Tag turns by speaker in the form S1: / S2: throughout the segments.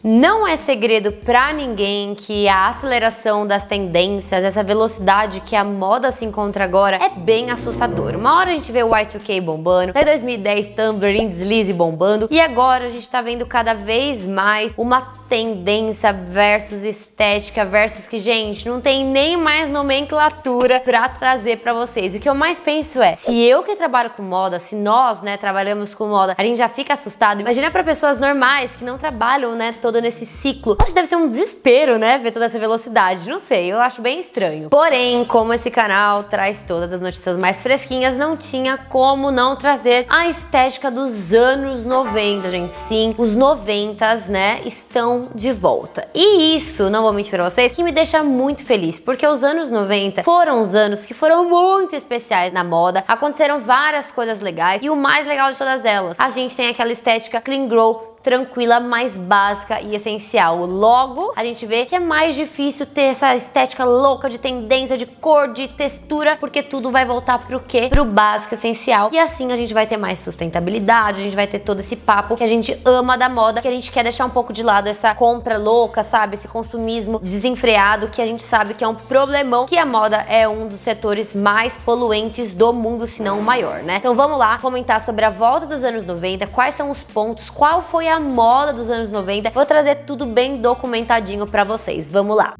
S1: Não é segredo pra ninguém que a aceleração das tendências, essa velocidade que a moda se encontra agora é bem assustadora. Uma hora a gente vê o Y2K bombando, até 2010 Tumblr em deslize bombando, e agora a gente tá vendo cada vez mais uma tendência versus estética versus que, gente, não tem nem mais nomenclatura pra trazer pra vocês. O que eu mais penso é, se eu que trabalho com moda, se nós, né, trabalhamos com moda, a gente já fica assustado, imagina pra pessoas normais que não trabalham, né, todo nesse ciclo. Acho que deve ser um desespero, né, ver toda essa velocidade, não sei, eu acho bem estranho. Porém, como esse canal traz todas as notícias mais fresquinhas, não tinha como não trazer a estética dos anos 90, gente. Sim, os 90s, né, estão de volta. E isso, não vou mentir pra vocês, que me deixa muito feliz, porque os anos 90 foram os anos que foram muito especiais na moda, aconteceram várias coisas legais, e o mais legal de todas elas, a gente tem aquela estética clean grow, tranquila, mais básica e essencial. Logo, a gente vê que é mais difícil ter essa estética louca de tendência, de cor, de textura, porque tudo vai voltar pro quê? Pro básico, essencial. E assim a gente vai ter mais sustentabilidade, a gente vai ter todo esse papo que a gente ama da moda, que a gente quer deixar um pouco de lado essa compra louca, sabe? Esse consumismo desenfreado, que a gente sabe que é um problemão, que a moda é um dos setores mais poluentes do mundo, se não o maior, né? Então vamos lá comentar sobre a volta dos anos 90, quais são os pontos, qual foi a moda dos anos 90. Vou trazer tudo bem documentadinho pra vocês. Vamos lá!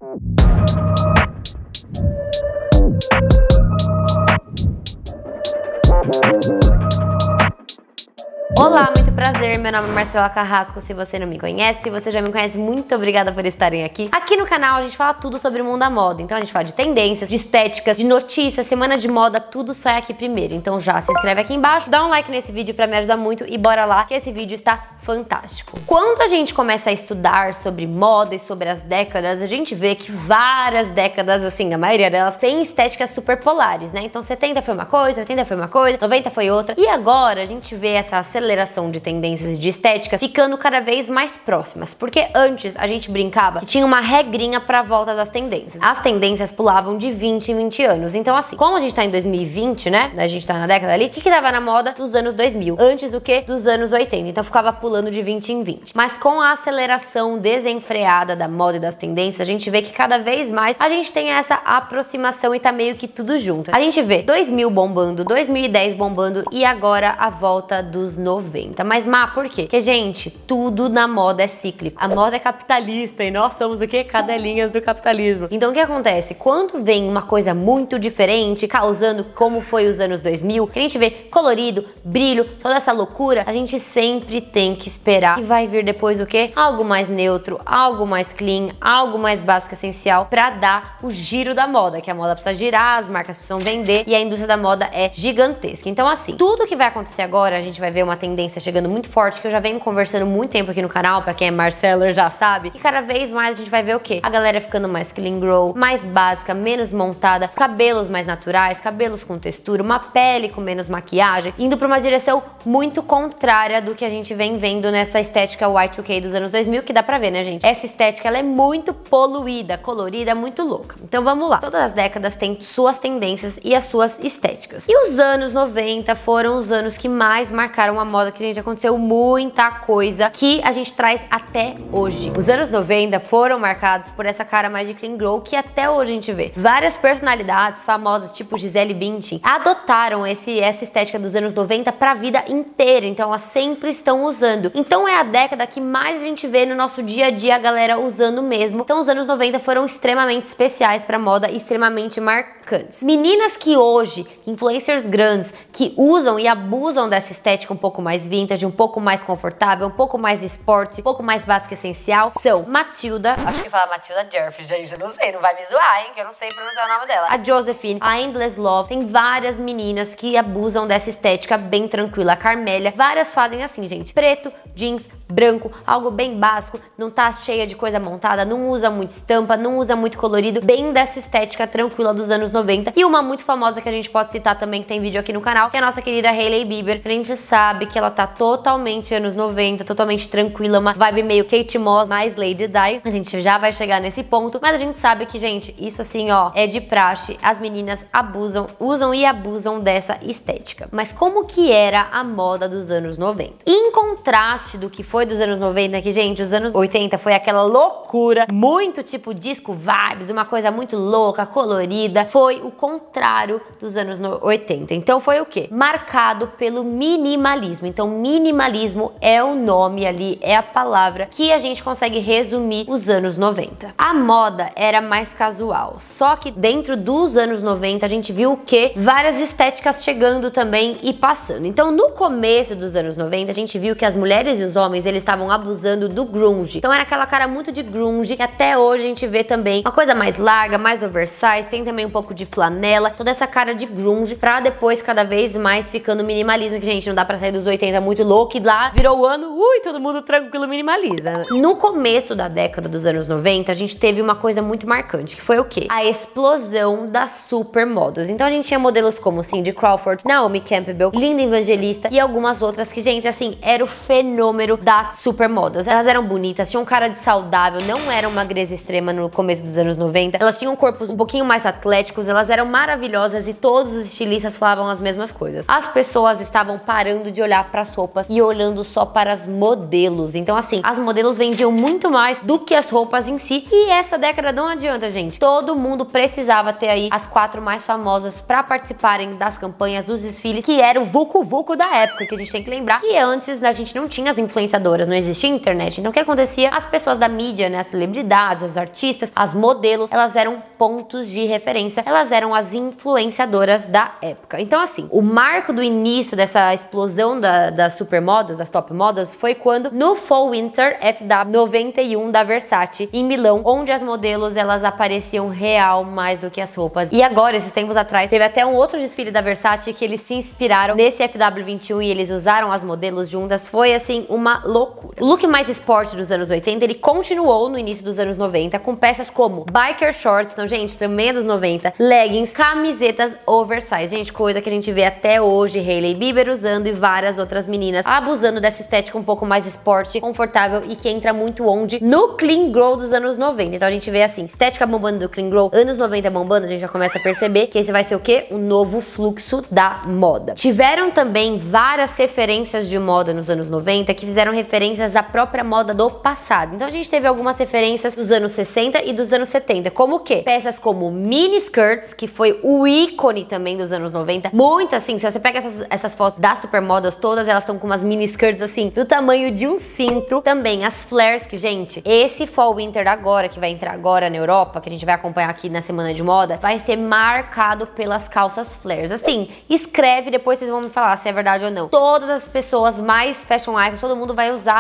S1: Olá, muito prazer, meu nome é Marcela Carrasco, se você não me conhece, se você já me conhece, muito obrigada por estarem aqui. Aqui no canal a gente fala tudo sobre o mundo da moda, então a gente fala de tendências, de estéticas, de notícias, semana de moda, tudo sai aqui primeiro. Então já se inscreve aqui embaixo, dá um like nesse vídeo pra me ajudar muito e bora lá que esse vídeo está fantástico. Quando a gente começa a estudar sobre moda e sobre as décadas, a gente vê que várias décadas, assim, a maioria delas tem estéticas super polares, né? Então 70 foi uma coisa, 80 foi uma coisa, 90 foi outra, e agora a gente vê essa aceleração de tendências e de estéticas ficando cada vez mais próximas, porque antes a gente brincava que tinha uma regrinha pra volta das tendências. As tendências pulavam de 20 em 20 anos, então assim, como a gente tá em 2020, né, a gente tá na década ali, o que tava na moda dos anos 2000? Antes o que? Dos anos 80, então ficava pulando de 20 em 20. Mas com a aceleração desenfreada da moda e das tendências, a gente vê que cada vez mais a gente tem essa aproximação e tá meio que tudo junto. A gente vê 2000 bombando, 2010 bombando e agora a volta dos 90. Mas, por quê? Porque, gente, tudo na moda é cíclico. A moda é capitalista e nós somos o quê? Cadelinhas do capitalismo. Então, o que acontece? Quando vem uma coisa muito diferente, causando como foi os anos 2000, que a gente vê colorido, brilho, toda essa loucura, a gente sempre tem que esperar que vai vir depois o quê? Algo mais neutro, algo mais clean, algo mais básico, essencial, pra dar o giro da moda, que a moda precisa girar, as marcas precisam vender e a indústria da moda é gigantesca. Então, assim, tudo que vai acontecer agora, a gente vai ver uma tendência chegando muito forte, que eu já venho conversando muito tempo aqui no canal, pra quem é Marcela já sabe, que cada vez mais a gente vai ver o quê? A galera ficando mais clean grow, mais básica, menos montada, cabelos mais naturais, cabelos com textura, uma pele com menos maquiagem, indo pra uma direção muito contrária do que a gente vem vendo nessa estética Y2K dos anos 2000, que dá pra ver, né, gente? Essa estética, ela é muito poluída, colorida, muito louca. Então vamos lá. Todas as décadas têm suas tendências e as suas estéticas. E os anos 90 foram os anos que mais marcaram a moda, que, gente, aconteceu muita coisa que a gente traz até hoje. Os anos 90 foram marcados por essa cara mais de clean grow que até hoje a gente vê. Várias personalidades famosas, tipo Gisele Bündchen, adotaram essa estética dos anos 90 pra vida inteira. Então elas sempre estão usando. Então é a década que mais a gente vê no nosso dia a dia a galera usando mesmo. Então os anos 90 foram extremamente especiais pra moda e extremamente marcantes. Meninas que hoje, influencers grandes, que usam e abusam dessa estética um pouco mais vintage, um pouco mais confortável, um pouco mais esporte, um pouco mais básica essencial, são Matilda, acho que fala Matilda Jerf, gente, eu não sei, não vai me zoar, hein, que eu não sei pronunciar o nome dela. A Josephine, a Endless Love, tem várias meninas que abusam dessa estética bem tranquila. A Carmélia, várias fazem assim, gente, preto, jeans, branco, algo bem básico, não tá cheia de coisa montada, não usa muito estampa, não usa muito colorido, bem dessa estética tranquila dos anos 90. E uma muito famosa que a gente pode citar também, que tem vídeo aqui no canal, que é a nossa querida Hailey Bieber. A gente sabe que ela tá totalmente anos 90, totalmente tranquila, uma vibe meio Kate Moss, mais Lady Di. A gente já vai chegar nesse ponto, mas a gente sabe que, gente, isso assim, ó, é de praxe. As meninas abusam, usam e abusam dessa estética. Mas como que era a moda dos anos 90? Em contraste do que foi dos anos 90, que, gente, os anos 80 foi aquela loucura, muito tipo disco vibes, uma coisa muito louca, colorida. Foi o contrário dos anos 80. Então foi o quê? Marcado pelo minimalismo. Então minimalismo é o nome ali, é a palavra que a gente consegue resumir os anos 90. A moda era mais casual, só que dentro dos anos 90 a gente viu o quê? Várias estéticas chegando também e passando. Então no começo dos anos 90 a gente viu que as mulheres e os homens, eles estavam abusando do grunge. Então era aquela cara muito de grunge, que até hoje a gente vê também uma coisa mais larga, mais oversize, tem também um pouco de flanela, toda essa cara de grunge, pra depois cada vez mais ficando minimalismo, que, gente, não dá pra sair dos 80 muito louco, e lá virou o ano, todo mundo tranquilo minimaliza, né? No começo da década dos anos 90, a gente teve uma coisa muito marcante, que foi o quê? A explosão das supermodels. Então a gente tinha modelos como Cindy Crawford, Naomi Campbell, Linda Evangelista e algumas outras que, gente, assim, era o fenômeno das supermodels. Elas eram bonitas, tinham cara de saudável, não eram magreza extrema no começo dos anos 90. Elas tinham corpos um pouquinho mais atléticos, elas eram maravilhosas e todos os estilistas falavam as mesmas coisas. As pessoas estavam parando de olhar para as roupas e olhando só para as modelos. Então, assim, as modelos vendiam muito mais do que as roupas em si. E essa década não adianta, gente. Todo mundo precisava ter aí as 4 mais famosas para participarem das campanhas, dos desfiles, que era o vucu-vucu da época, que a gente tem que lembrar que antes a gente não tinha as influenciadoras, não existia internet. Então o que acontecia? As pessoas da mídia, né, as celebridades, as artistas, as modelos, elas eram pontos de referência, elas eram as influenciadoras da época. Então, assim, o marco do início dessa explosão das supermodels, das top models, foi quando no Fall Winter FW 91 da Versace em Milão, onde as modelos, elas apareciam real mais do que as roupas. E agora, esses tempos atrás, teve até um outro desfile da Versace que eles se inspiraram nesse FW 21 e eles usaram as modelos juntas. Foi, assim, uma loucura. O look mais esporte dos anos 80, ele continuou no início dos anos 90 com peças como biker shorts, então, gente, também é dos 90, leggings, camisetas oversize, gente, coisa que a gente vê até hoje Hailey Bieber usando e várias outras meninas abusando dessa estética um pouco mais esporte, confortável e que entra muito onde? No clean girl dos anos 90. Então a gente vê assim, estética bombando do clean girl, anos 90 bombando, a gente já começa a perceber que esse vai ser o quê? O novo fluxo da moda. Tiveram também várias referências de moda nos anos 90 que fizeram referências à própria moda do passado. Então a gente teve algumas referências dos anos 60 e dos anos 70, como o quê? Peças como mini skirts, que foi o ícone também dos anos 90. Muito assim, se você pega essas fotos das supermodels, todas elas estão com umas mini skirts assim, do tamanho de um cinto. Também as flares, que, gente, esse Fall Winter agora, que vai entrar agora na Europa, que a gente vai acompanhar aqui na semana de moda, vai ser marcado pelas calças flares. Assim, escreve, depois vocês vão me falar se é verdade ou não. Todas as pessoas mais fashion icons, todo mundo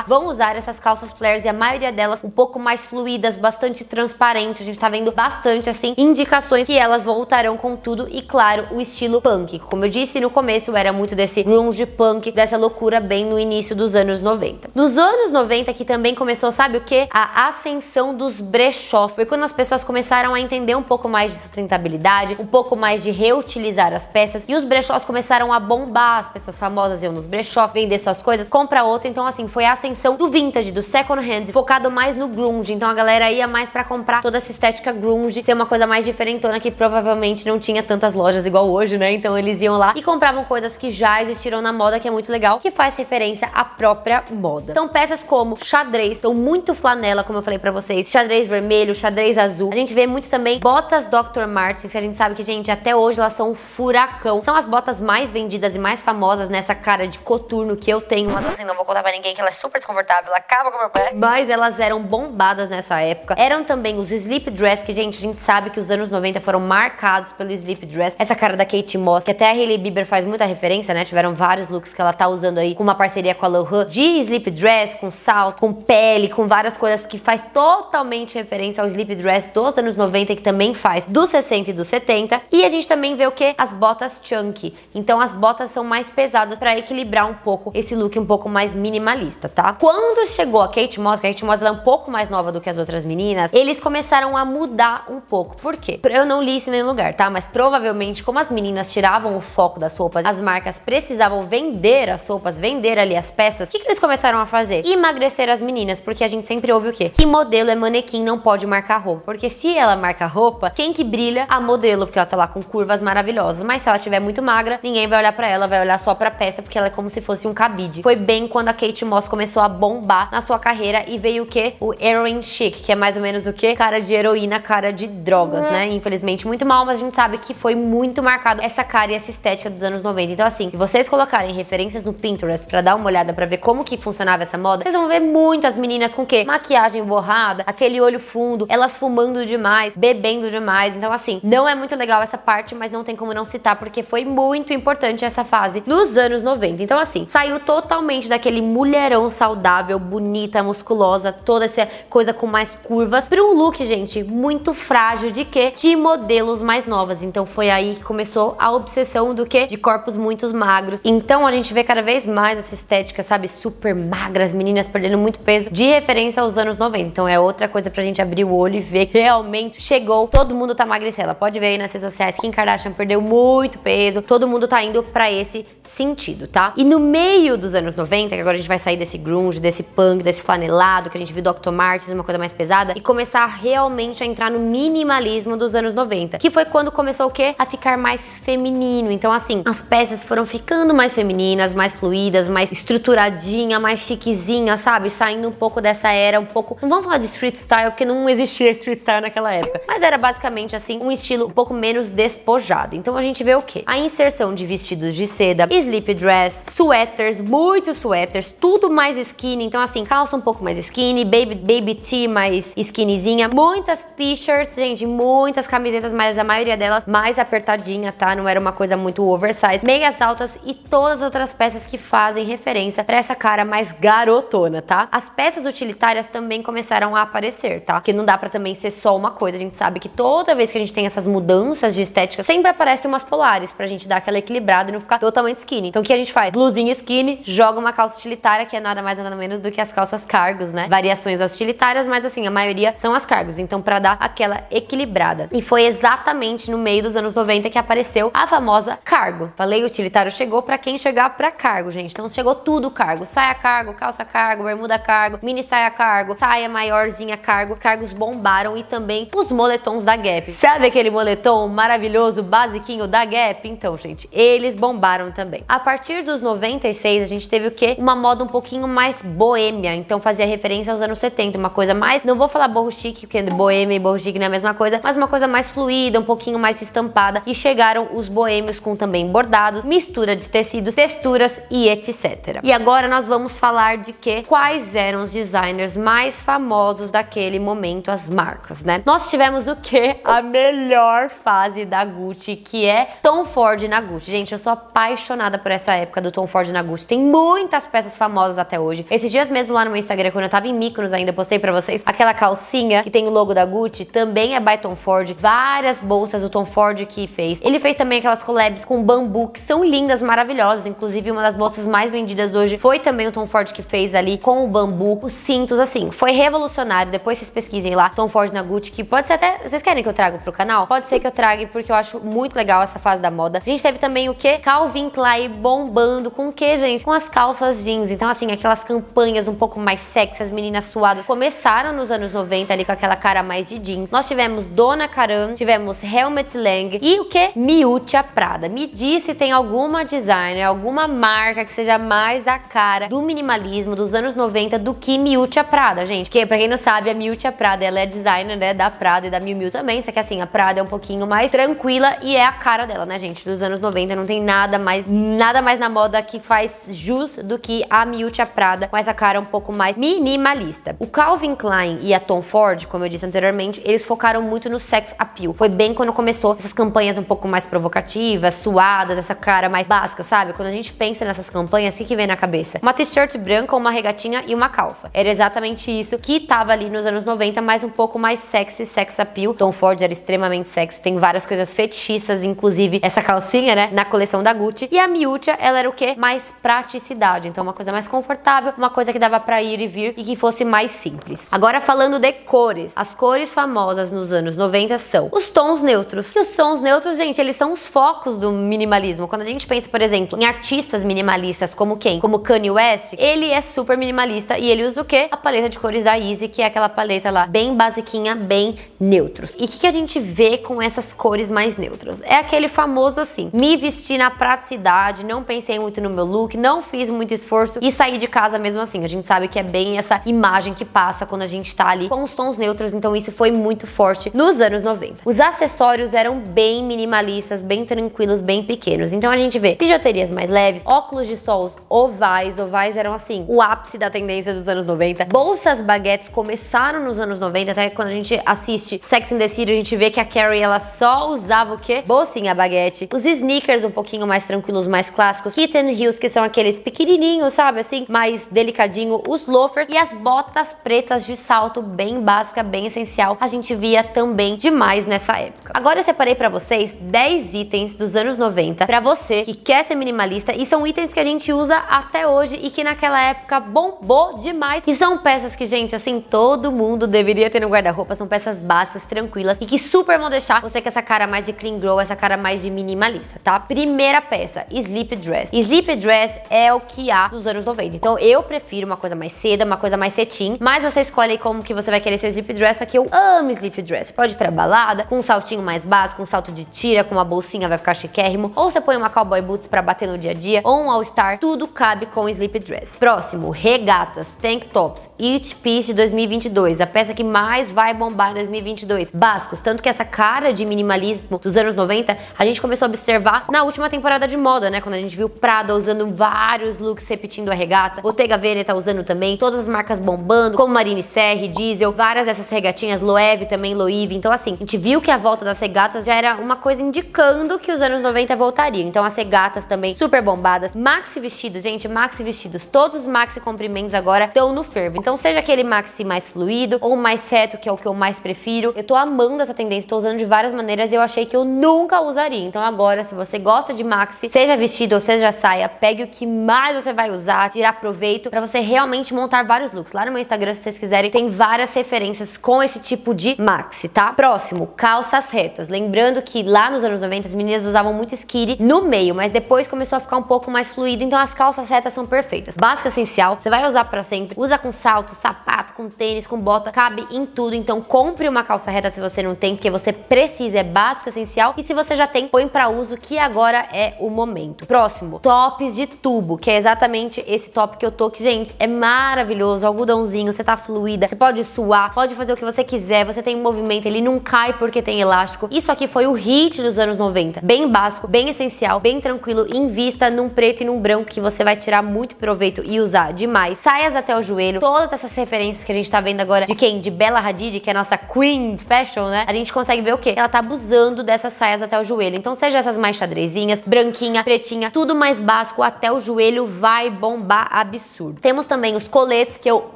S1: vão usar essas calças flares, e a maioria delas um pouco mais fluídas, bastante transparentes. A gente tá vendo bastante, assim, indicações que elas voltarão com tudo. E claro, o estilo punk. Como eu disse no começo, era muito desse grunge punk, dessa loucura bem no início dos anos 90. Dos anos 90 que também começou, sabe o que? A ascensão dos brechós. Foi quando as pessoas começaram a entender um pouco mais de sustentabilidade, um pouco mais de reutilizar as peças, e os brechós começaram a bombar. As pessoas famosas iam nos brechós, vender suas coisas, comprar outra. Então, assim, foi a ascensão do vintage, do second hand, focado mais no grunge. Então a galera ia mais pra comprar toda essa estética grunge, ser uma coisa mais diferentona, que provavelmente não tinha tantas lojas igual hoje, né? Então eles iam lá e compravam coisas que já existiram na moda, que é muito legal, que faz referência à própria moda. Então peças como xadrez, são muito flanela, como eu falei pra vocês, xadrez vermelho, xadrez azul. A gente vê muito também botas Dr. Martens, que a gente sabe que, gente, até hoje elas são um furacão. São as botas mais vendidas e mais famosas nessa cara de coturno que eu tenho, mas assim, não vou contar pra ninguém que ela é super desconfortável, ela acaba com o meu pé. Mas elas eram bombadas nessa época. Eram também os slip dress, que, gente, a gente sabe que os anos 90 foram marcados pelo slip dress. Essa cara da Kate Moss, que até a Hailey Bieber faz muita referência, né? Tiveram vários looks que ela tá usando aí com uma parceria com a Lohan, de slip dress, com salto, com pele, com várias coisas que faz totalmente referência ao slip dress dos anos 90, que também faz dos 60 e dos 70. E a gente também vê o que? As botas chunky. Então as botas são mais pesadas pra equilibrar um pouco esse look um pouco mais minimalista, tá? Quando chegou a Kate Moss, que a Kate Moss ela é um pouco mais nova do que as outras meninas, eles começaram a mudar um pouco. Por quê? Eu não li isso em nenhum lugar, tá? Mas provavelmente, como as meninas tiravam o foco das roupas, as marcas precisavam vender as roupas, vender ali as peças, o que eles começaram a fazer? Emagrecer as meninas, porque a gente sempre ouve o quê? Que modelo é manequim, não pode marcar roupa. Porque se ela marca roupa, quem que brilha? A modelo, porque ela tá lá com curvas maravilhosas. Mas se ela estiver muito magra, ninguém vai olhar pra ela, vai olhar só pra peça, porque ela é como se fosse um cabide. Foi bem quando a Kate Moss começou a bombar na sua carreira e veio o quê? O heroin chic, que é mais ou menos o quê? Cara de heroína, cara de drogas, né? Infelizmente muito mal, mas a gente sabe que foi muito marcado essa cara e essa estética dos anos 90. Então assim, se vocês colocarem referências no Pinterest pra dar uma olhada pra ver como que funcionava essa moda, vocês vão ver muitas meninas com o quê? Maquiagem borrada, aquele olho fundo, elas fumando demais, bebendo demais. Então assim, não é muito legal essa parte, mas não tem como não citar, porque foi muito importante essa fase nos anos 90. Então assim, saiu totalmente daquele mulherão saudável, bonita, musculosa, toda essa coisa com mais curvas, para um look, gente, muito frágil de quê? De modelos mais novas. Então foi aí que começou a obsessão do quê? De corpos muito magros. Então a gente vê cada vez mais essa estética, sabe, super magras, meninas perdendo muito peso, de referência aos anos 90. Então é outra coisa pra gente abrir o olho e ver que realmente chegou, todo mundo tá emagrecendo. Ela pode ver aí nas redes sociais, Kim Kardashian perdeu muito peso, todo mundo tá indo pra esse sentido, tá? E no meio dos anos 90, que agora a gente vai sair desse grunge, desse punk, desse flanelado, que a gente viu Dr. Martens, uma coisa mais pesada, e começar realmente a entrar no minimalismo dos anos 90, que foi quando começou o quê? A ficar mais feminino. Então assim, as peças foram ficando mais femininas, mais fluídas, mais estruturadinha, mais chiquezinha, sabe? Saindo um pouco dessa era, um pouco... Não vamos falar de street style, porque não existia street style naquela época, mas era basicamente assim, um estilo um pouco menos despojado. Então a gente vê o quê? A inserção de vestidos de seda, slip dress, sweaters, muitos sweaters, tudo mais skinny. Então assim, calça um pouco mais skinny, baby tee mais skinnyzinha, muitas t-shirts, gente, muitas camisetas, mas a maioria delas mais apertadinha, tá? Não era uma coisa muito oversize, meias altas e todas as outras peças que fazem referência pra essa cara mais garotona, tá? As peças utilitárias também começaram a aparecer, tá? Porque não dá pra também ser só uma coisa. A gente sabe que toda vez que a gente tem essas mudanças de estética, sempre aparecem umas polares pra gente dar aquela equilibrada e não ficar totalmente skinny. Então o que a gente faz? Blusinha skinny, joga uma calça utilitária, que é nada mais nada menos do que as calças cargos, né? Variações utilitárias, mas assim, a maioria são as cargos. Então pra dar aquela equilibrada. E foi exatamente no meio dos anos 90 que apareceu a famosa cargo. Falei, utilitário chegou pra quem chegar pra cargo, gente. Então chegou tudo cargo. Saia cargo, calça cargo, bermuda cargo, mini saia cargo, saia maiorzinha cargo. Os cargos bombaram e também os moletons da Gap. Sabe aquele moletom maravilhoso, basiquinho da Gap? Então, gente, eles bombaram também. A partir dos 96, a gente teve o quê? Uma moda um pouquinho mais boêmia. Então fazia referência aos anos 70. Uma coisa mais, não vou falar boho chique, porque boêmia e boho chique não é a mesma coisa, mas uma coisa mais fluida, um pouquinho mais estampada. E chegaram os boêmios com também bordados, mistura de tecidos, texturas e etc. E agora nós vamos falar de que quais eram os designers mais famosos daquele momento, as marcas, né? Nós tivemos o que? A melhor fase da Gucci, que é Tom Ford na Gucci. Gente, eu sou apaixonada por essa época do Tom Ford na Gucci. Tem muitas peças famosas até hoje. Esses dias mesmo lá no meu Instagram, quando eu tava em Mykonos ainda, postei pra vocês aquela calcinha que tem o logo da Gucci, também é by Tom Ford. Várias bolsas o Tom Ford que fez. Ele fez também aquelas collabs com bambu, que são lindas, maravilhosas. Inclusive, uma das bolsas mais vendidas hoje foi também o Tom Ford que fez ali com o bambu. Os cintos, assim, foi revolucionário. Depois vocês pesquisem lá, Tom Ford na Gucci, que pode ser até... Vocês querem que eu traga pro canal? Pode ser que eu traga, porque eu acho muito legal essa fase da moda. A gente teve também o quê? Calvin Klein bombando com o quê, gente? Com as calças jeans. Então, assim, aquelas campanhas um pouco mais sexy, as meninas suadas, começaram nos anos 90 ali com aquela cara mais de jeans. Nós tivemos Donna Karan, tivemos Helmut Lang e o quê? Miuccia Prada. Me diz se tem alguma designer, alguma marca que seja mais a cara do minimalismo dos anos 90 do que Miuccia Prada, gente. Porque, pra quem não sabe, a Miuccia Prada, ela é designer, né, da Prada e da Miu Miu também, só que assim, a Prada é um pouquinho mais tranquila e é a cara dela, né, gente? Dos anos 90 não tem nada mais na moda que faz jus do que a Miuccia Prada, com essa cara um pouco mais minimalista. O Calvin Klein e a Tom Ford, como eu disse anteriormente, eles focaram muito no sex appeal. Foi bem quando começou essas campanhas um pouco mais provocativas, suadas, essa cara mais básica, sabe? Quando a gente pensa nessas campanhas, o que vem na cabeça? Uma t-shirt branca, uma regatinha e uma calça. Era exatamente isso que tava ali nos anos 90, mas um pouco mais sexy, sex appeal. Tom Ford era extremamente sexy, tem várias coisas fetichistas, inclusive essa calcinha, né, na coleção da Gucci. E a Miuccia, ela era o quê? Mais praticidade, então uma coisa mais confortável, uma coisa que dava pra ir e vir e que fosse mais simples. Agora falando de cores, as cores famosas nos anos 90 são os tons neutros. E os tons neutros, gente, eles são os focos do minimalismo. Quando a gente pensa, por exemplo, em artistas minimalistas como quem? Como Kanye West, ele é super minimalista e ele usa o quê? A paleta de cores da Easy, que é aquela paleta lá bem basiquinha, bem neutros. E o que a gente vê com essas cores mais neutras? É aquele famoso assim, me vesti na praticidade, não pensei muito no meu look, não fiz muito esforço e saí de casa mesmo assim. A gente sabe que é bem essa imagem que passa quando a gente tá ali com os tons neutros, então isso foi muito forte nos anos 90. Os acessórios eram bem minimalistas, bem tranquilos, bem pequenos. Então a gente vê bijuterias mais leves, óculos de sol ovais eram assim, o ápice da tendência dos anos 90. Bolsas baguetes começaram nos anos 90, até quando a gente assiste Sex and the City, a gente vê que a Carrie, ela só usava o quê? Bolsinha baguete. Os sneakers um pouquinho mais tranquilos, mais clássicos. Kitten Heels, que são aqueles pequenininhos, sabe, assim, mais delicadinho. Os loafers e as botas pretas de salto, bem básica, bem essencial. A gente via também demais nessa época. Agora eu separei pra vocês 10 itens dos anos 90 pra você que quer ser minimalista, e são itens que a gente usa até hoje e que naquela época bombou demais. E são peças que, gente, assim, todo mundo deveria ter no guarda-roupa. São peças básicas, tranquilas e que super vão deixar você com essa cara mais de clean girl, essa cara mais de minimalista, tá? Primeira peça, Sleep Dress. Sleep Dress é o que há nos anos 90. Então eu prefiro uma coisa mais seda, uma coisa mais cetim, mas você escolhe aí como que você vai querer seu Sleep Dress. Só que eu amo Sleep Dress. Pode ir pra balada, com um saltinho mais básico, um salto de tira, com uma bolsinha, vai ficar chiquérrimo. Ou você põe uma cowboy boots pra bater no dia a dia, ou um all-star, tudo cabe com Sleep Dress. Próximo, regatas, tank tops, It Piece de 2022, a peça que mais vai bombar em 2022. Básicos, tanto que essa cara de minimalismo dos anos 90, a gente começou a observar na última temporada de moda, né? Quando a gente viu Prada usando vários looks repetindo a regata, Bottega Veneta usando também, todas as marcas bombando, como Marine Serre, Diesel, várias dessas regatinhas, Loewe também, Loewe. Então assim, a gente viu que a volta das regatas já era uma coisa indicando que os anos 90 voltariam. Então as regatas também super bombadas. Maxi vestidos, gente, maxi vestidos, todos os maxi comprimentos agora estão no fervo. Então seja aquele maxi mais fluido ou mais reto, que é o que eu mais prefiro. Eu tô amando essa tendência, tô usando de várias maneiras e eu achei que eu nunca usaria. Então agora, se você gosta de maxi, seja vestido ou seja saia, pegue o que mais você vai usar, tirar proveito pra você realmente montar vários looks. Lá no meu Instagram, se vocês quiserem, tem várias referências com esse tipo de maxi, tá? Próximo, calças retas. Lembrando que lá nos anos 90 as meninas usavam muito skinny no meio, mas depois começou a ficar um pouco mais fluido, então as calças retas são perfeitas. Básico, essencial, você vai usar pra sempre. Usa com salto, sapato, com tênis, com bota, cabe em tudo. Então compre uma calça reta se você não tem, porque você precisa, é básico, essencial. E se você já tem, põe pra uso, que agora é o momento. Próximo, tops de tubo, que é exatamente esse top que eu tô, que, gente, é maravilhoso. Algodãozinho, você tá fluida, você pode suar, pode fazer o que você quiser, você tem um movimento, ele não cai porque tem elástico. Isso aqui foi o hit dos anos 90. Bem básico, bem essencial, bem tranquilo, invista num preto e num branco que você vai tirar muito proveito e usar demais. Saias até o joelho, todas essas referências que a gente tá vendo agora de quem? De Bella Hadid, que é a nossa queen fashion, né? A gente consegue ver o quê? Ela tá abusando dessas saias até o joelho. Então seja essas mais xadrezinhas, branquinha, pretinha, tudo mais básico até o joelho vai bombar absurdo. Temos também os coletes, que eu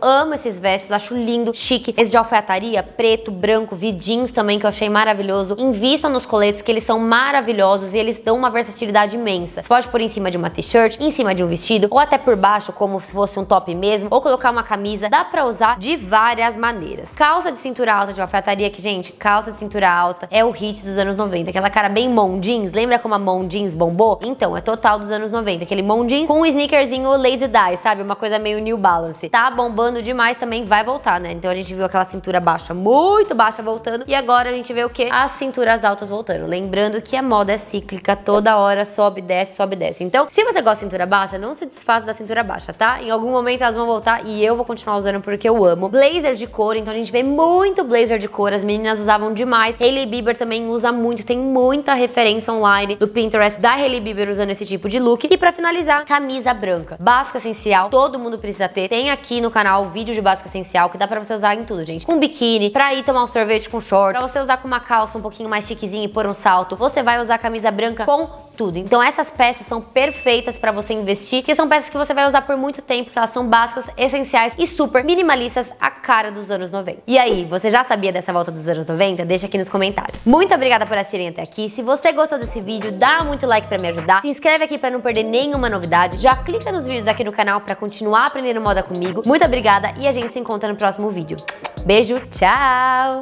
S1: amo esses vestes, acho lindo, chique. Esse de alfaiataria, preto, branco, vi jeans também, que eu achei maravilhoso. Invistam nos coletes, que eles são maravilhosos e eles dão uma versatilidade imensa. Você pode pôr em cima de uma t-shirt, em cima de um vestido, ou até por baixo, como se fosse um top mesmo, ou colocar uma camisa. Dá pra usar de várias maneiras. Calça de cintura alta de alfaiataria, que, gente, calça de cintura alta é o hit dos anos 90. Aquela cara bem mom jeans, lembra como a mom jeans bombou? Então, é total dos anos 90. Aquele mom jeans com um sneakerzinho Lady Di, sabe? Uma coisa meio New Balance. Tá bombando demais, também vai voltar, né? Então a gente viu aquela cintura baixa, muito baixa, voltando. E agora a gente vê o quê? As cinturas altas voltando. Lembrando que a moda é cíclica, toda hora sobe, desce, sobe, desce. Então, se você gosta de cintura baixa, não se desfaça da cintura baixa, tá? Em algum momento elas vão voltar e eu vou continuar usando porque eu amo. Blazer de couro, então a gente vê muito blazer de couro, as meninas usavam demais. Hailey Bieber também usa muito, tem muita referência online do Pinterest da Hailey Bieber usando esse tipo de look. E pra finalizar, camisa branca. Básico essencial, todo mundo precisa ter. Tem aqui no canal o vídeo de básico essencial, que dá pra você usar em tudo, gente. Com biquíni, pra ir tomar um sorvete com short, pra você usar com uma calça um pouquinho mais chiquezinha e pôr um salto. Você vai usar a camisa branca com tudo. Então essas peças são perfeitas pra você investir, que são peças que você vai usar por muito tempo, que elas são básicas, essenciais e super minimalistas, a cara dos anos 90. E aí, você já sabia dessa volta dos anos 90? Deixa aqui nos comentários. Muito obrigada por assistirem até aqui. Se você gostou desse vídeo, dá muito like pra me ajudar. Se inscreve aqui pra não perder nenhuma novidade. Já clica nos vídeos aqui no canal pra continuar aprendendo moda comigo. Muito obrigada e a gente se encontra no próximo vídeo. Beijo, tchau!